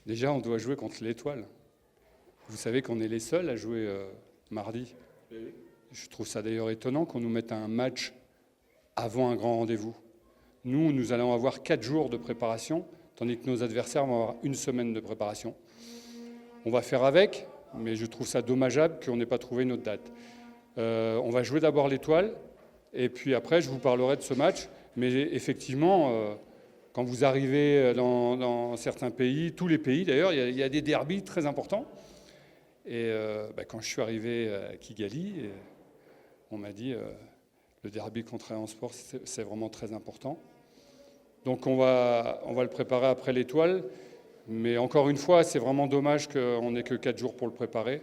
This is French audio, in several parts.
Déjà, on doit jouer contre l'Étoile. Vous savez qu'on est les seuls à jouer mardi. Oui. Je trouve ça d'ailleurs étonnant qu'on nous mette un match avant un grand rendez-vous. Nous allons avoir 4 jours de préparation, tandis que nos adversaires vont avoir une semaine de préparation. On va faire avec, mais je trouve ça dommageable qu'on n'ait pas trouvé notre date. On va jouer d'abord l'Étoile, et puis après, je vous parlerai de ce match. Mais effectivement, quand vous arrivez dans certains pays, tous les pays d'ailleurs, il y a des derbys très importants. Et quand je suis arrivé à Kigali, on m'a dit le derby contre Rayon Sport, c'est vraiment très important. Donc on va le préparer après l'Étoile. Mais encore une fois, c'est vraiment dommage qu'on n'ait que 4 jours pour le préparer.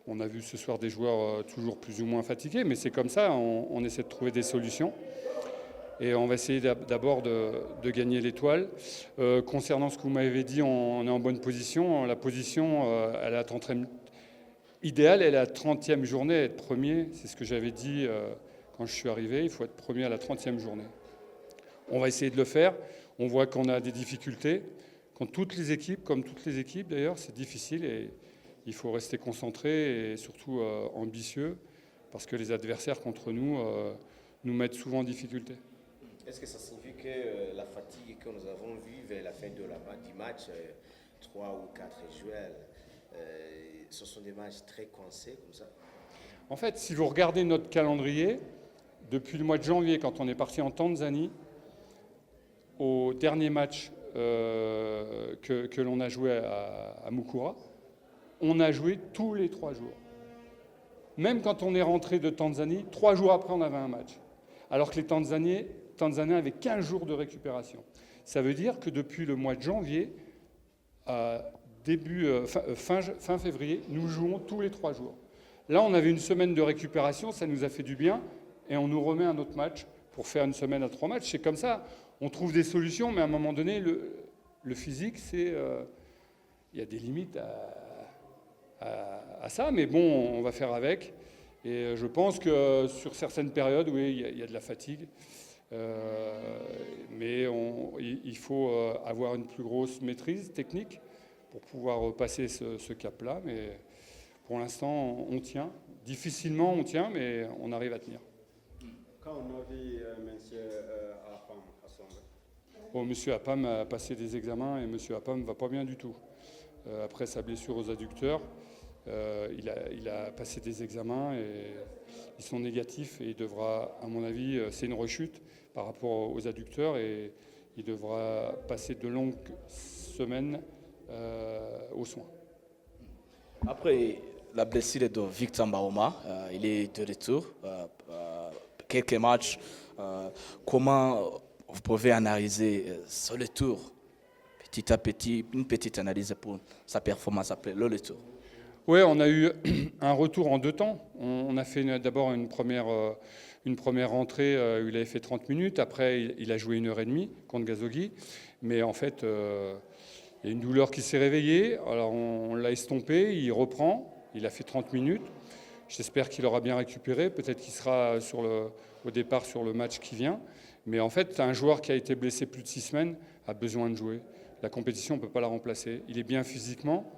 On a vu ce soir des joueurs toujours plus ou moins fatigués, mais c'est comme ça, on essaie de trouver des solutions. Et on va essayer d'abord de gagner l'Étoile. Concernant ce que vous m'avez dit, on est en bonne position. La position, elle est à 30e idéale, elle est à la 30e journée, être premier. C'est ce que j'avais dit quand je suis arrivé. Il faut être premier à la 30e journée. On va essayer de le faire. On voit qu'on a des difficultés. Comme toutes les équipes d'ailleurs, c'est difficile et il faut rester concentré et surtout ambitieux parce que les adversaires contre nous nous mettent souvent en difficulté. Est-ce que ça signifie que la fatigue que nous avons vue vers la fin du match, 3 ou 4 juillet, ce sont des matchs très coincés comme ça? En fait, si vous regardez notre calendrier, depuis le mois de janvier, quand on est parti en Tanzanie, au dernier match que l'on a joué à Mukura, on a joué tous les 3 jours. Même quand on est rentré de Tanzanie, 3 jours après, on avait un match. Alors que les Tanzaniens avaient 15 jours de récupération. Ça veut dire que depuis le mois de janvier, fin février, nous jouons tous les 3 jours. Là, on avait une semaine de récupération, ça nous a fait du bien, et on nous remet un autre match pour faire une semaine à 3 matchs. C'est comme ça, on trouve des solutions, mais à un moment donné, le physique, il y a des limites à ça, mais bon, on va faire avec. Et je pense que sur certaines périodes, oui, il y a de la fatigue. Mais il faut avoir une plus grosse maîtrise technique pour pouvoir passer ce cap-là. Mais pour l'instant, on tient. Difficilement, on tient, mais on arrive à tenir. Quand on a dit M. Apam à son... Oh, M. Apam a passé des examens et M. Apam ne va pas bien du tout. Après sa blessure aux adducteurs, il a passé des examens et ils sont négatifs et il devra, à mon avis, c'est une rechute par rapport aux adducteurs et il devra passer de longues semaines aux soins. Après la blessure de Victor Mbahoma, il est de retour. Quelques matchs, comment vous pouvez analyser ce retour petit à petit, une petite analyse pour sa performance après le retour? Oui, on a eu un retour en 2 temps. On a fait d'abord une première entrée où il avait fait 30 minutes. Après, il a joué 1h30 contre Gazogui. Mais en fait, il y a une douleur qui s'est réveillée. Alors on l'a estompé, il reprend. Il a fait 30 minutes. J'espère qu'il aura bien récupéré. Peut-être qu'il sera au départ sur le match qui vient. Mais en fait, un joueur qui a été blessé plus de 6 semaines a besoin de jouer. La compétition, on ne peut pas la remplacer. Il est bien physiquement.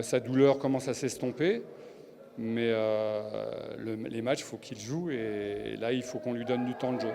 Sa douleur commence à s'estomper, mais les matchs, il faut qu'il joue et là, il faut qu'on lui donne du temps de jeu.